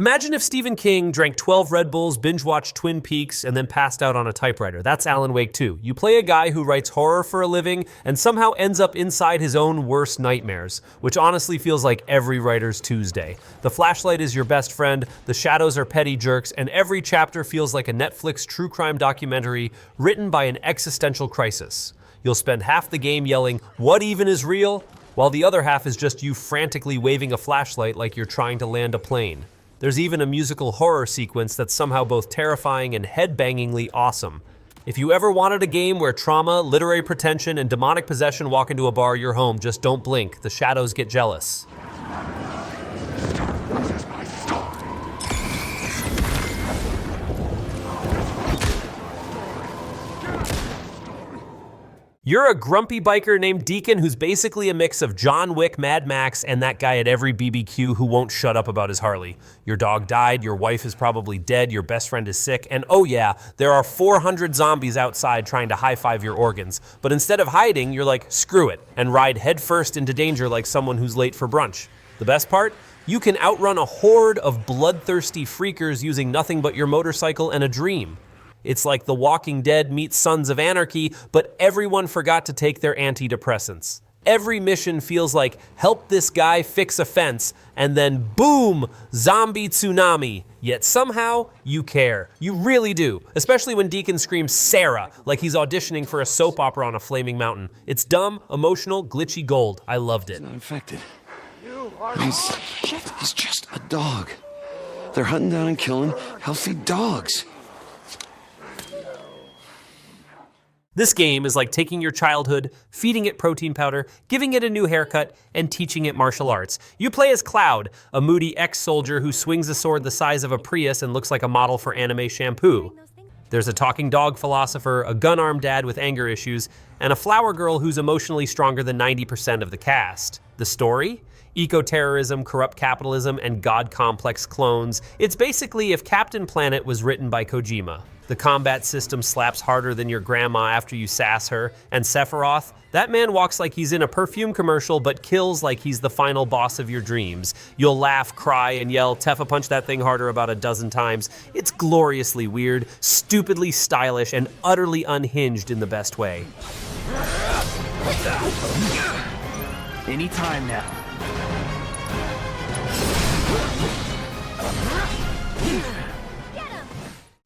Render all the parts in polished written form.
Imagine if Stephen King drank 12 Red Bulls, binge-watched Twin Peaks, and then passed out on a typewriter. That's Alan Wake 2. You play a guy who writes horror for a living and somehow ends up inside his own worst nightmares, which honestly feels like every writer's Tuesday. The flashlight is your best friend, the shadows are petty jerks, and every chapter feels like a Netflix true crime documentary written by an existential crisis. You'll spend half the game yelling, "What even is real?" while the other half is just you frantically waving a flashlight like you're trying to land a plane. There's even a musical horror sequence that's somehow both terrifying and headbangingly awesome. If you ever wanted a game where trauma, literary pretension, and demonic possession walk into a bar, you're home. Just don't blink. The shadows get jealous. You're a grumpy biker named Deacon who's basically a mix of John Wick, Mad Max, and that guy at every BBQ who won't shut up about his Harley. Your dog died, your wife is probably dead, your best friend is sick, and oh yeah, there are 400 zombies outside trying to high-five your organs. But instead of hiding, you're like, screw it, and ride headfirst into danger like someone who's late for brunch. The best part? You can outrun a horde of bloodthirsty freakers using nothing but your motorcycle and a dream. It's like The Walking Dead meets Sons of Anarchy, but everyone forgot to take their antidepressants. Every mission feels like, help this guy fix a fence, and then boom, zombie tsunami. Yet somehow, you care. You really do. Especially when Deacon screams Sarah, like he's auditioning for a soap opera on a flaming mountain. It's dumb, emotional, glitchy gold. I loved it. He's not infected. He's just a dog. They're hunting down and killing healthy dogs. This game is like taking your childhood, feeding it protein powder, giving it a new haircut, and teaching it martial arts. You play as Cloud, a moody ex-soldier who swings a sword the size of a Prius and looks like a model for anime shampoo. There's a talking dog philosopher, a gun-armed dad with anger issues, and a flower girl who's emotionally stronger than 90% of the cast. The story? Eco-terrorism, corrupt capitalism, and god-complex clones. It's basically if Captain Planet was written by Kojima. The combat system slaps harder than your grandma after you sass her, and Sephiroth, that man walks like he's in a perfume commercial but kills like he's the final boss of your dreams. You'll laugh, cry, and yell, Teffa punch that thing harder about a dozen times. It's gloriously weird, stupidly stylish, and utterly unhinged in the best way. Anytime now.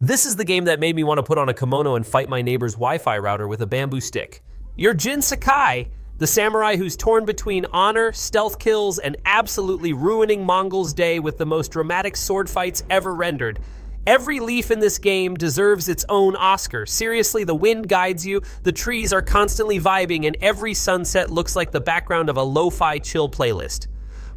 This is the game that made me want to put on a kimono and fight my neighbor's Wi-Fi router with a bamboo stick. You're Jin Sakai, the samurai who's torn between honor, stealth kills, and absolutely ruining Mongols' day with the most dramatic sword fights ever rendered. Every leaf in this game deserves its own Oscar. Seriously, the wind guides you, the trees are constantly vibing, and every sunset looks like the background of a lo-fi chill playlist.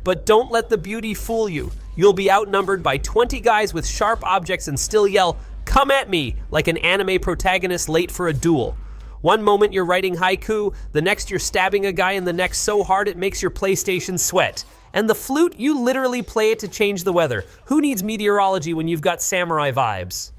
But don't let the beauty fool you. You'll be outnumbered by 20 guys with sharp objects and still yell, "Come at me," like an anime protagonist late for a duel. One moment you're writing haiku, the next you're stabbing a guy in the neck so hard it makes your PlayStation sweat. And the flute, you literally play it to change the weather. Who needs meteorology when you've got samurai vibes?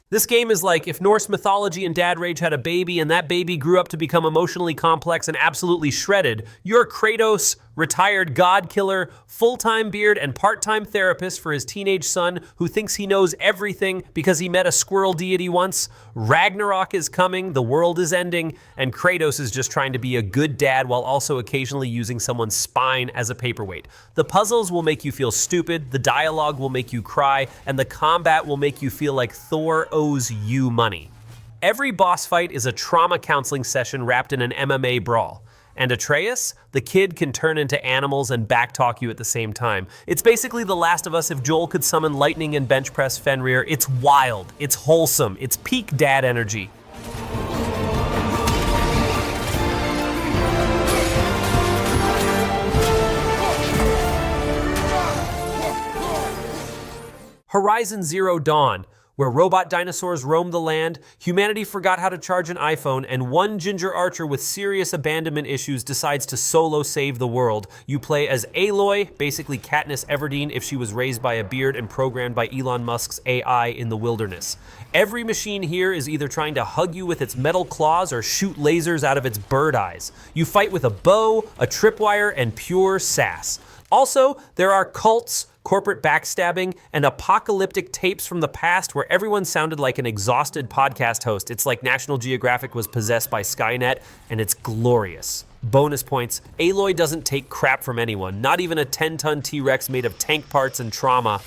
This game is like if Norse mythology and Dad Rage had a baby and that baby grew up to become emotionally complex and absolutely shredded. You're Kratos, retired god killer, full-time beard, and part-time therapist for his teenage son who thinks he knows everything because he met a squirrel deity once. Ragnarok is coming, the world is ending, and Kratos is just trying to be a good dad while also occasionally using someone's spine as a paperweight. The puzzles will make you feel stupid, the dialogue will make you cry, and the combat will make you feel like Thor owes you money. Every boss fight is a trauma counseling session wrapped in an MMA brawl. And Atreus, the kid can turn into animals and backtalk you at the same time. It's basically The Last of Us if Joel could summon lightning and bench press Fenrir. It's wild, it's wholesome, it's peak dad energy. Horizon Zero Dawn, where robot dinosaurs roam the land, humanity forgot how to charge an iPhone, and one ginger archer with serious abandonment issues decides to solo save the world. You play as Aloy, basically Katniss Everdeen if she was raised by a beard and programmed by Elon Musk's AI in the wilderness. Every machine here is either trying to hug you with its metal claws or shoot lasers out of its bird eyes. You fight with a bow, a tripwire, and pure sass. Also, there are cults, corporate backstabbing, and apocalyptic tapes from the past where everyone sounded like an exhausted podcast host. It's like National Geographic was possessed by Skynet, and it's glorious. Bonus points, Aloy doesn't take crap from anyone, not even a 10-ton T-Rex made of tank parts and trauma.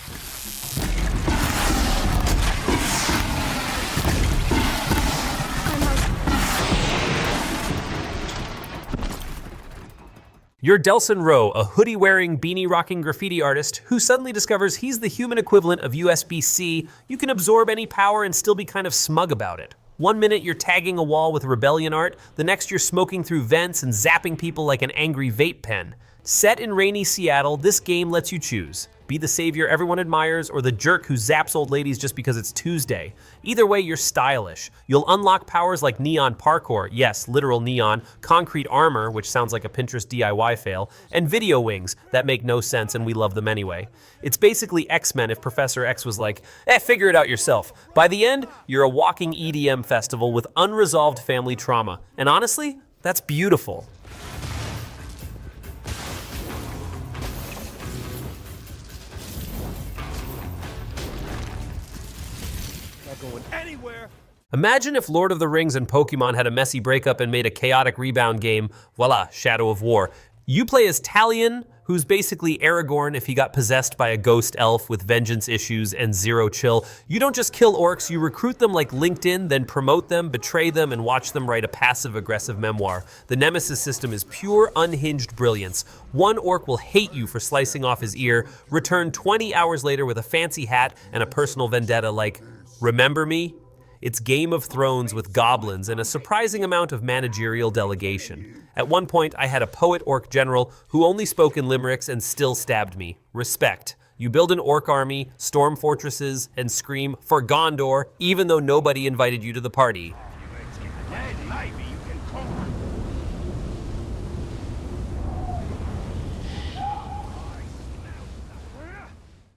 You're Delson Rowe, a hoodie-wearing, beanie-rocking graffiti artist who suddenly discovers he's the human equivalent of USB-C. You can absorb any power and still be kind of smug about it. One minute you're tagging a wall with rebellion art, the next you're smoking through vents and zapping people like an angry vape pen. Set in rainy Seattle, this game lets you choose. Be the savior everyone admires or the jerk who zaps old ladies just because it's Tuesday. Either way, you're stylish. You'll unlock powers like neon parkour, yes, literal neon, concrete armor, which sounds like a Pinterest DIY fail, and video wings that make no sense and we love them anyway. It's basically X-Men if Professor X was like, figure it out yourself. By the end, you're a walking EDM festival with unresolved family trauma. And honestly, that's beautiful. Going anywhere. Imagine if Lord of the Rings and Pokemon had a messy breakup and made a chaotic rebound game. Voila, Shadow of War. You play as Talion, who's basically Aragorn if he got possessed by a ghost elf with vengeance issues and zero chill. You don't just kill orcs, you recruit them like LinkedIn, then promote them, betray them, and watch them write a passive-aggressive memoir. The Nemesis system is pure, unhinged brilliance. One orc will hate you for slicing off his ear, return 20 hours later with a fancy hat and a personal vendetta like, remember me? It's Game of Thrones with goblins and a surprising amount of managerial delegation. At one point, I had a poet orc general who only spoke in limericks and still stabbed me. Respect. You build an orc army, storm fortresses, and scream, for Gondor, even though nobody invited you to the party.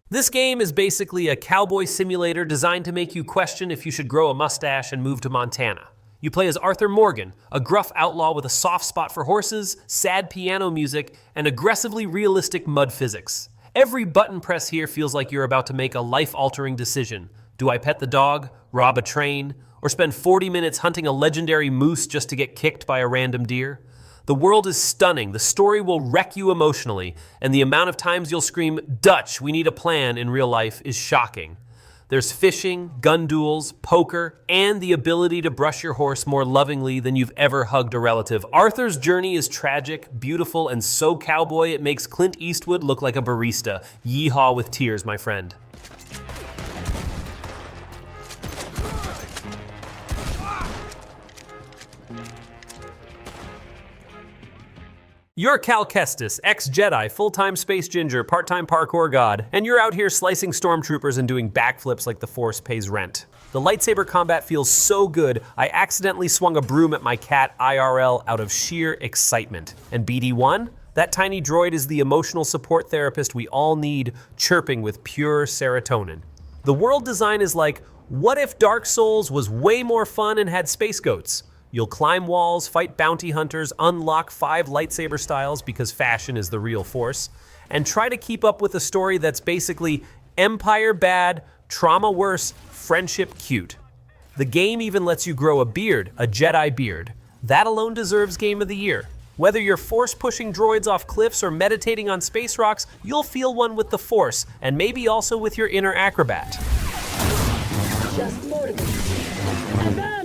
This game is basically a cowboy simulator designed to make you question if you should grow a mustache and move to Montana. You play as Arthur Morgan, a gruff outlaw with a soft spot for horses, sad piano music, and aggressively realistic mud physics. Every button press here feels like you're about to make a life-altering decision. Do I pet the dog, rob a train, or spend 40 minutes hunting a legendary moose just to get kicked by a random deer? The world is stunning, the story will wreck you emotionally, and the amount of times you'll scream, Dutch, we need a plan in real life is shocking. There's fishing, gun duels, poker, and the ability to brush your horse more lovingly than you've ever hugged a relative. Arthur's journey is tragic, beautiful, and so cowboy it makes Clint Eastwood look like a barista. Yeehaw with tears, my friend. You're Cal Kestis, ex-Jedi, full-time space ginger, part-time parkour god, and you're out here slicing stormtroopers and doing backflips like the Force pays rent. The lightsaber combat feels so good, I accidentally swung a broom at my cat IRL out of sheer excitement. And BD1? That tiny droid is the emotional support therapist we all need, chirping with pure serotonin. The world design is like, what if Dark Souls was way more fun and had space goats? You'll climb walls, fight bounty hunters, unlock 5 lightsaber styles because fashion is the real force, and try to keep up with a story that's basically empire bad, trauma worse, friendship cute. The game even lets you grow a beard, a Jedi beard. That alone deserves Game of the Year. Whether you're force-pushing droids off cliffs or meditating on space rocks, you'll feel one with the Force, and maybe also with your inner acrobat. Just motivate. Advance!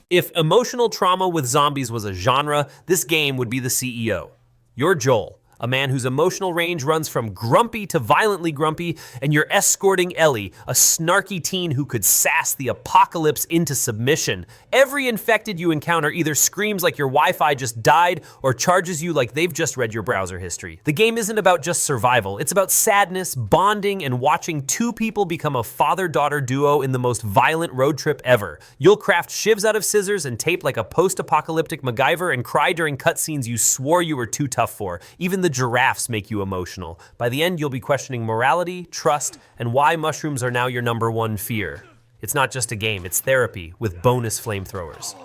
If emotional trauma with zombies was a genre, this game would be the CEO. You're Joel, a man whose emotional range runs from grumpy to violently grumpy, and you're escorting Ellie, a snarky teen who could sass the apocalypse into submission. Every infected you encounter either screams like your Wi-Fi just died or charges you like they've just read your browser history. The game isn't about just survival, it's about sadness, bonding, and watching two people become a father-daughter duo in the most violent road trip ever. You'll craft shivs out of scissors and tape like a post-apocalyptic MacGyver and cry during cutscenes you swore you were too tough for. Even the giraffes make you emotional. By the end, you'll be questioning morality, trust, and why mushrooms are now your #1 fear. It's not just a game, it's therapy with bonus flamethrowers.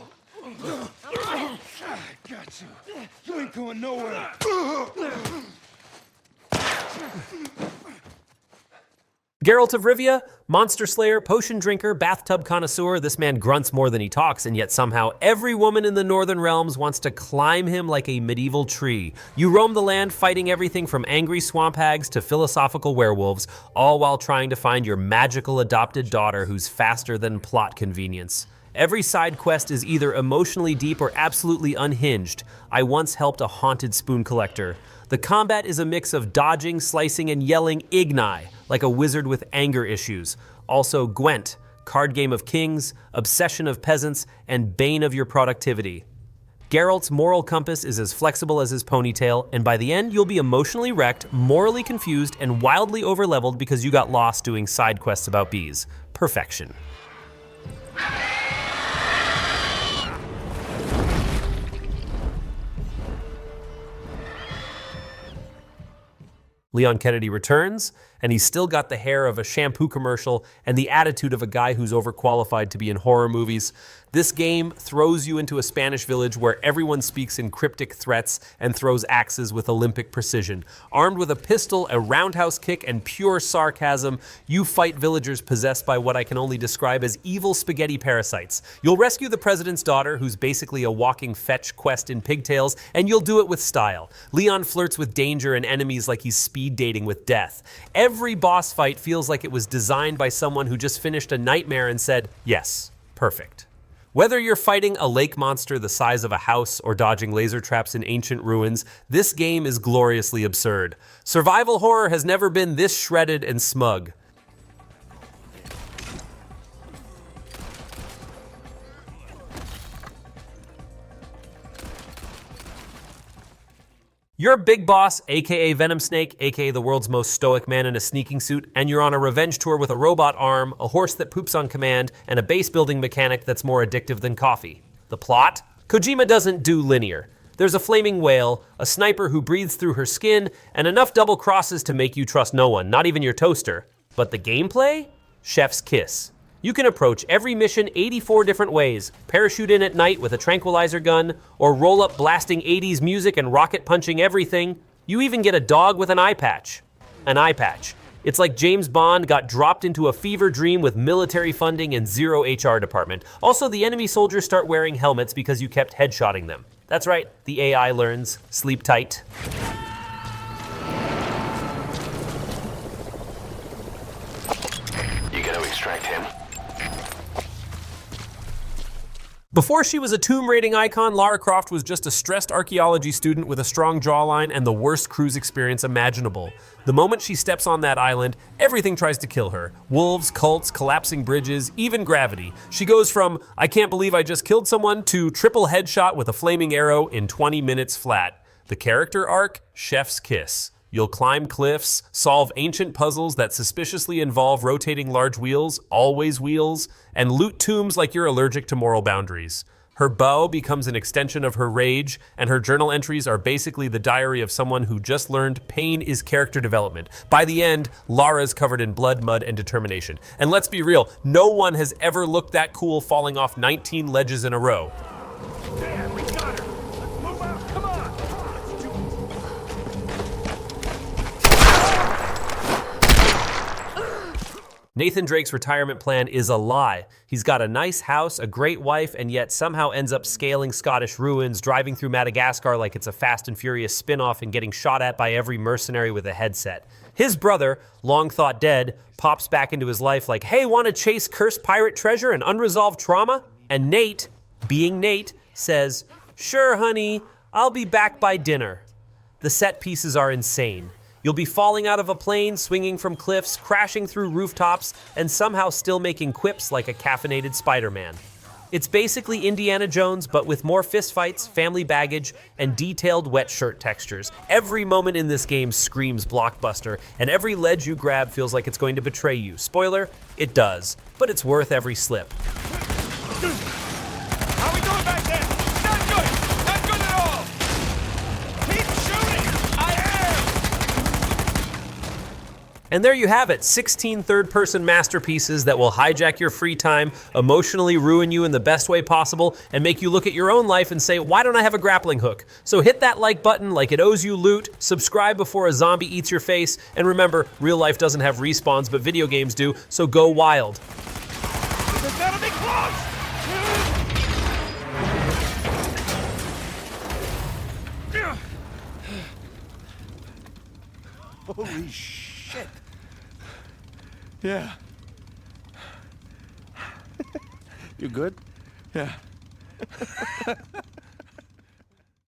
I got you. You ain't going nowhere. Geralt of Rivia, monster slayer, potion drinker, bathtub connoisseur, this man grunts more than he talks, and yet somehow every woman in the Northern Realms wants to climb him like a medieval tree. You roam the land fighting everything from angry swamp hags to philosophical werewolves, all while trying to find your magical adopted daughter who's faster than plot convenience. Every side quest is either emotionally deep or absolutely unhinged. I once helped a haunted spoon collector. The combat is a mix of dodging, slicing, and yelling Igni, like a wizard with anger issues. Also Gwent, card game of kings, obsession of peasants, and bane of your productivity. Geralt's moral compass is as flexible as his ponytail, and by the end you'll be emotionally wrecked, morally confused, and wildly overleveled because you got lost doing side quests about bees. Perfection. Leon Kennedy returns, and he's still got the hair of a shampoo commercial and the attitude of a guy who's overqualified to be in horror movies. This game throws you into a Spanish village where everyone speaks in cryptic threats and throws axes with Olympic precision. Armed with a pistol, a roundhouse kick, and pure sarcasm, you fight villagers possessed by what I can only describe as evil spaghetti parasites. You'll rescue the president's daughter, who's basically a walking fetch quest in pigtails, and you'll do it with style. Leon flirts with danger and enemies like he's speed dating with death. Every boss fight feels like it was designed by someone who just finished a nightmare and said, yes, perfect. Whether you're fighting a lake monster the size of a house or dodging laser traps in ancient ruins, this game is gloriously absurd. Survival horror has never been this shredded and smug. You're a big boss, aka Venom Snake, aka the world's most stoic man in a sneaking suit, and you're on a revenge tour with a robot arm, a horse that poops on command, and a base building mechanic that's more addictive than coffee. The plot? Kojima doesn't do linear. There's a flaming whale, a sniper who breathes through her skin, and enough double crosses to make you trust no one, not even your toaster. But the gameplay? Chef's kiss. You can approach every mission 84 different ways, parachute in at night with a tranquilizer gun, or roll up blasting 80s music and rocket punching everything. You even get a dog with an eye patch. An eye patch. It's like James Bond got dropped into a fever dream with military funding and zero HR department. Also, the enemy soldiers start wearing helmets because you kept headshotting them. That's right, the AI learns. Sleep tight. You gonna extract him? Before she was a tomb raiding icon, Lara Croft was just a stressed archaeology student with a strong jawline and the worst cruise experience imaginable. The moment she steps on that island, everything tries to kill her. Wolves, cults, collapsing bridges, even gravity. She goes from, I can't believe I just killed someone, to triple headshot with a flaming arrow in 20 minutes flat. The character arc? Chef's kiss. You'll climb cliffs, solve ancient puzzles that suspiciously involve rotating large wheels, always wheels, and loot tombs like you're allergic to moral boundaries. Her bow becomes an extension of her rage, and her journal entries are basically the diary of someone who just learned pain is character development. By the end, Lara's covered in blood, mud, and determination. And let's be real, no one has ever looked that cool falling off 19 ledges in a row. Damn, we got her. Let's move out. Come on. Nathan Drake's retirement plan is a lie. He's got a nice house, a great wife, and yet somehow ends up scaling Scottish ruins, driving through Madagascar like it's a Fast and Furious spin-off, and getting shot at by every mercenary with a headset. His brother, long thought dead, pops back into his life like, hey, want to chase cursed pirate treasure and unresolved trauma? And Nate, being Nate, says, sure, honey, I'll be back by dinner. The set pieces are insane. You'll be falling out of a plane, swinging from cliffs, crashing through rooftops, and somehow still making quips like a caffeinated Spider-Man. It's basically Indiana Jones, but with more fistfights, family baggage, and detailed wet shirt textures. Every moment in this game screams blockbuster, and every ledge you grab feels like it's going to betray you. Spoiler, it does, but it's worth every slip. How we doing back there? Not good! Not good at all! Keep shooting! I am! And there you have it, 16 third-person masterpieces that will hijack your free time, emotionally ruin you in the best way possible, and make you look at your own life and say, why don't I have a grappling hook? So hit that like button like it owes you loot, subscribe before a zombie eats your face, and remember, real life doesn't have respawns, but video games do, so go wild. This better be close! Holy shit. Yeah. You good? Yeah.